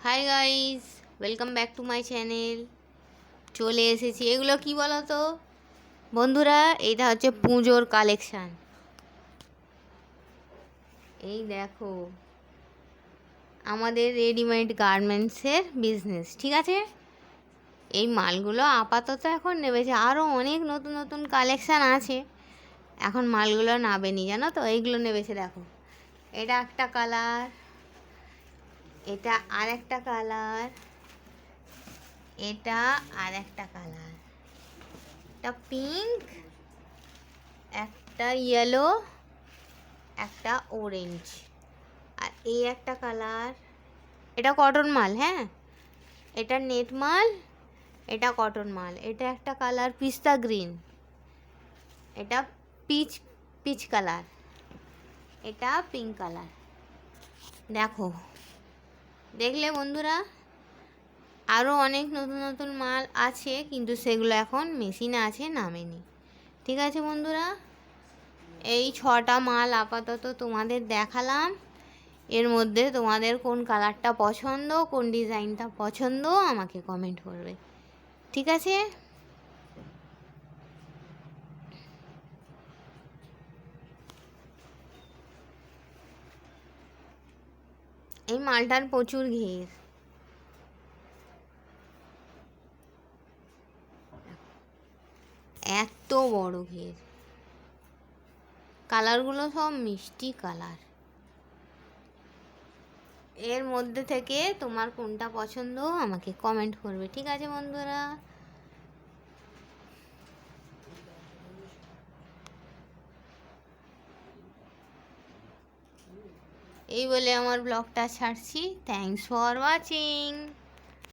Hi guys, welcome back to my channel. চলে এসেছি। এগুলো কি বলো তো বন্ধুরা, এইটা হচ্ছে পুজোর কালেকশান। এই দেখো, আমাদের রেডিমেড গার্মেন্টসের বিজনেস, ঠিক আছে। এই মালগুলো আপাতত এখন নেবেছে, আরও অনেক নতুন নতুন কালেকশান আছে, এখন মালগুলো নাবেনি, জানো তো। এইগুলো নেবেছে, দেখো এটা একটা কালার, এটা আর একটা কালার, এটা আর একটা কালার, একটা পিঙ্ক, একটা ইয়েলো, একটা অরেঞ্জ, আর এই একটা কালার। এটা কটন মাল, হ্যাঁ, এটা নেট মাল, এটা কটন মাল। এটা একটা কালার পিস্তা গ্রিন, এটা পিচ পিচ কালার, এটা পিঙ্ক কালার। দেখো, দেখলে বন্ধুরা, আরও অনেক নতুন নতুন মাল আছে, কিন্তু সেগুলো এখন মেশিনে আছে, নামেনি। ঠিক আছে বন্ধুরা, এই 6টা মাল আপাতত তোমাদের দেখালাম। এর মধ্যে তোমাদের কোন কালারটা পছন্দ, কোন ডিজাইনটা পছন্দ, আমাকে কমেন্ট করবে, ঠিক আছে। এই মালটার প্রচুর ঘের, এত বড় ঘের, কালারগুলো সব মিষ্টি কালার। এর মধ্যে থেকে তোমার কোনটা পছন্দ আমাকে কমেন্ট করবে, ঠিক আছে বন্ধুরা। এই বলে আমার ব্লগটা ছাড়ছি। Thanks for watching.